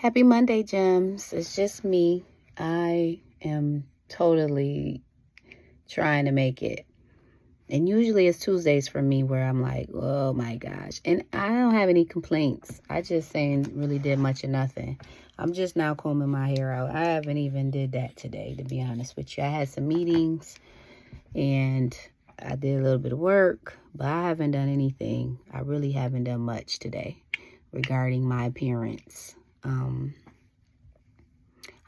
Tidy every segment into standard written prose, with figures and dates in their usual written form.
Happy Monday, Gems. It's just me. I am totally trying to make it. And usually it's Tuesdays for me where I'm like, oh my gosh. And I don't have any complaints. I just saying really did much of nothing. I'm just now combing my hair out. I haven't even did that today, to be honest with you. I had some meetings and I did a little bit of work, but I haven't done anything. I really haven't done much today regarding my appearance.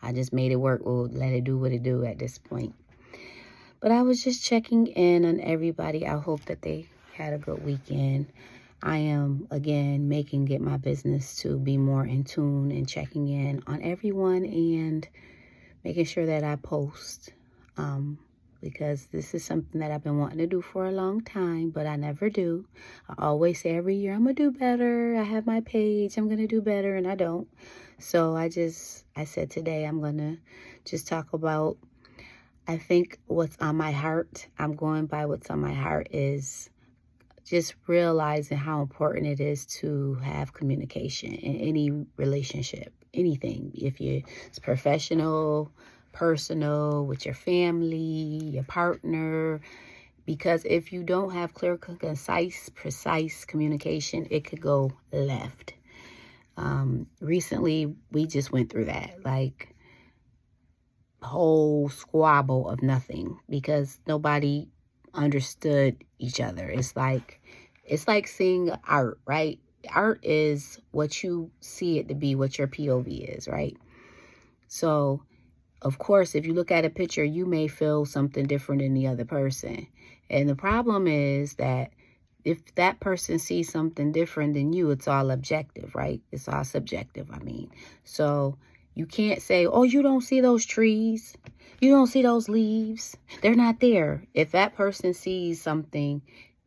I just made it work. We'll let it do what it do at this point. But I was just checking in on everybody. I hope that they had a good weekend. I am, again, making it my business to be more in tune and checking in on everyone and making sure that I post. Because this is something that I've been wanting to do for a long time, but I never do. I always say every year, I'm going to do better. I have my page. I'm going to do better, and I don't. So I said today I'm going to just talk about, I think, what's on my heart. I'm going by what's on my heart is just realizing how important it is to have communication in any relationship, anything. If it's professional, personal, with your family, your partner, because if you don't have clear, concise, precise communication, it could go left. Recently, we just went through that, like whole squabble of nothing because nobody understood each other. It's like seeing art, right? Art is what you see it to be, what your POV is, right? So, of course, if you look at a picture, you may feel something different than the other person. And the problem is that if that person sees something different than you, it's all objective, right? It's all subjective, I mean. So you can't say, oh, you don't see those trees. You don't see those leaves. They're not there. If that person sees something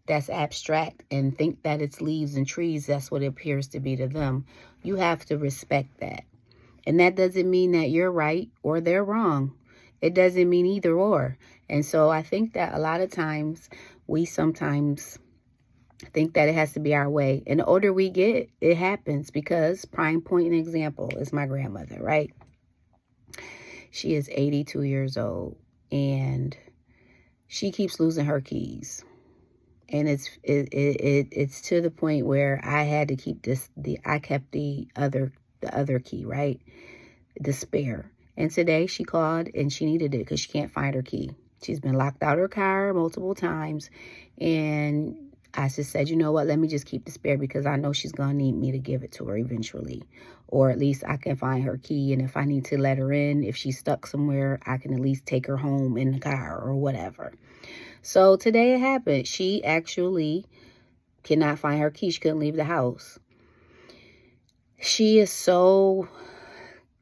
that's abstract and think that it's leaves and trees, that's what it appears to be to them. You have to respect that. And that doesn't mean that you're right or they're wrong. It doesn't mean either or. And so I think that a lot of times we sometimes think that it has to be our way. And the older we get, it happens because prime point and example is my grandmother, right? She is 82 years old and she keeps losing her keys. And it's to the point where I had to keep I kept the other key, right? The spare. And today she called and she needed it because she can't find her key. She's been locked out her car multiple times. And I just said, you know what, let me just keep the spare because I know she's going to need me to give it to her eventually. Or at least I can find her key. And if I need to let her in, if she's stuck somewhere, I can at least take her home in the car or whatever. So today it happened. She actually cannot find her key. She couldn't leave the house. She is so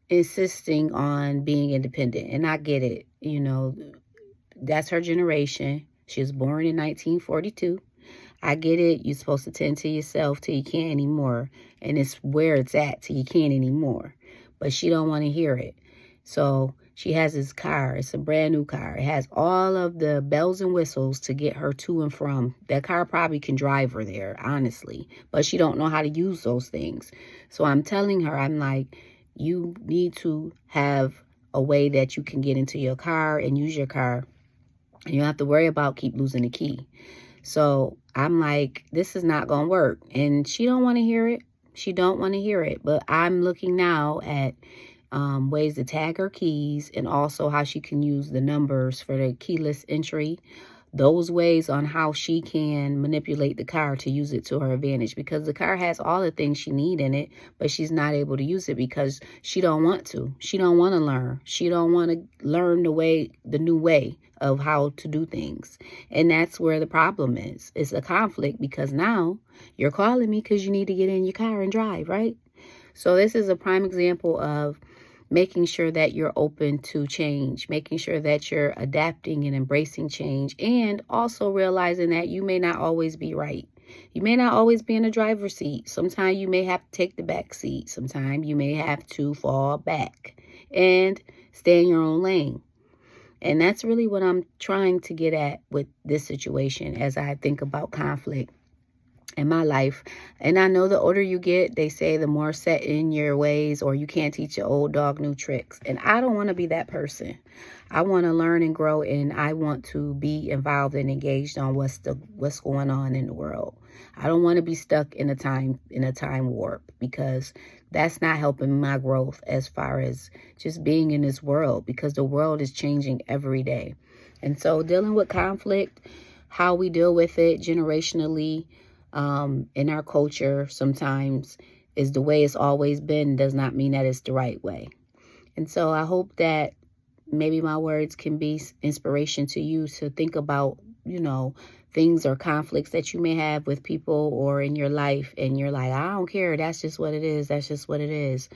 insisting on being independent. And I get it. You know, that's her generation. She was born in 1942. I get it. You're supposed to tend to yourself till you can't anymore. And it's where it's at till you can't anymore. But she don't want to hear it. So she has this car. It's a brand new car. It has all of the bells and whistles to get her to and from. That car probably can drive her there, honestly. But she don't know how to use those things. So I'm telling her, I'm like, you need to have a way that you can get into your car and use your car. And you don't have to worry about keep losing the key. So I'm like, this is not going to work. And she don't want to hear it. She don't want to hear it. But I'm looking now at ways to tag her keys and also how she can use the numbers for the keyless entry. Those ways on how she can manipulate the car to use it to her advantage because the car has all the things she need in it, but she's not able to use it because she don't want to. She don't want to learn. She don't want to learn the new way of how to do things. And that's where the problem is. It's a conflict because now you're calling me because you need to get in your car and drive, right? So this is a prime example of making sure that you're open to change, making sure that you're adapting and embracing change, and also realizing that you may not always be right. You may not always be in the driver's seat. Sometimes you may have to take the back seat. Sometimes you may have to fall back and stay in your own lane. And that's really what I'm trying to get at with this situation as I think about conflict. in my life. And I know the older you get, they say the more set in your ways, or you can't teach your old dog new tricks. And I don't want to be that person. I want to learn and grow, and I want to be involved and engaged on what's going on in the world. I don't want to be stuck in a time warp, because that's not helping my growth as far as just being in this world, because the world is changing every day. And so dealing with conflict, how we deal with it generationally, in our culture sometimes is the way it's always been, does not mean that it's the right way. And so I hope that maybe my words can be inspiration to you to think about, things or conflicts that you may have with people or in your life, and you're like, I don't care, that's just what it is, that's just what it is.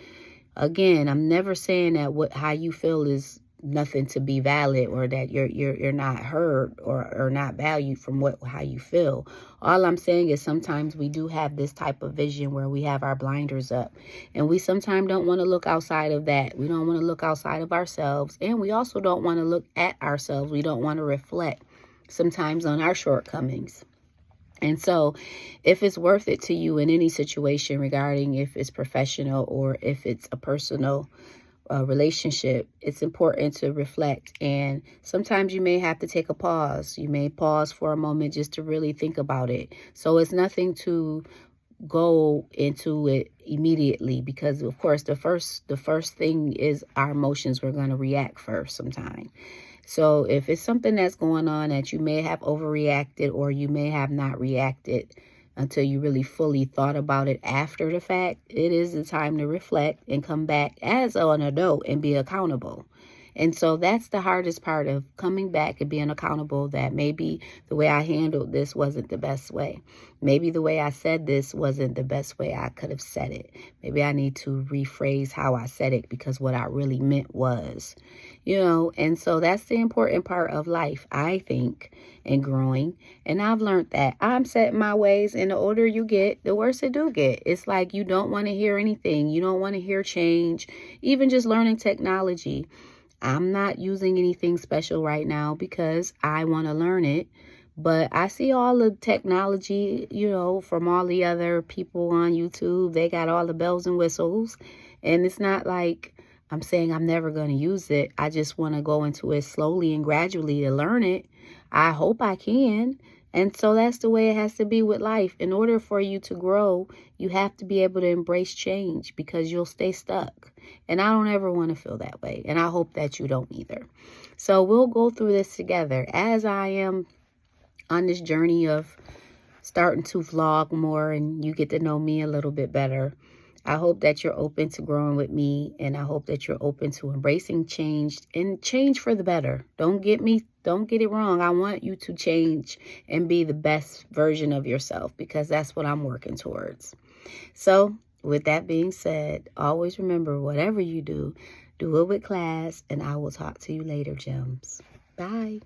Again, I'm never saying that how you feel is nothing to be valid, or that you're not heard or not valued from how you feel. All I'm saying is sometimes we do have this type of vision where we have our blinders up, and we sometimes don't want to look outside of that. We don't want to look outside of ourselves, and we also don't want to look at ourselves. We don't want to reflect sometimes on our shortcomings. And so if it's worth it to you in any situation, regarding if it's professional or if it's a personal relationship, it's important to reflect. And sometimes you may have to take a pause. You may pause for a moment just to really think about it. So it's nothing to go into it immediately, because of course the first thing is our emotions. We're going to react first sometime. So if it's something that's going on that you may have overreacted, or you may have not reacted until you really fully thought about it after the fact, it is the time to reflect and come back as an adult and be accountable. And so that's the hardest part of coming back and being accountable, that maybe the way I handled this wasn't the best way. Maybe the way I said this wasn't the best way I could have said it. Maybe I need to rephrase how I said it, because what I really meant was, and so that's the important part of life, I think, and growing. And I've learned that I'm set in my ways, and the older you get, the worse it do get. It's like you don't want to hear anything. You don't want to hear change. Even just learning technology. I'm not using anything special right now because I want to learn it. But I see all the technology, from all the other people on YouTube. They got all the bells and whistles. And it's not like I'm saying I'm never going to use it. I just want to go into it slowly and gradually to learn it. I hope I can. And so that's the way it has to be with life. In order for you to grow, you have to be able to embrace change, because you'll stay stuck. And I don't ever want to feel that way. And I hope that you don't either. So we'll go through this together as I am on this journey of starting to vlog more, and you get to know me a little bit better. I hope that you're open to growing with me, and I hope that you're open to embracing change, and change for the better. Don't get it wrong. I want you to change and be the best version of yourself, because that's what I'm working towards. So with that being said, always remember, whatever you do, do it with class, and I will talk to you later, gems. Bye.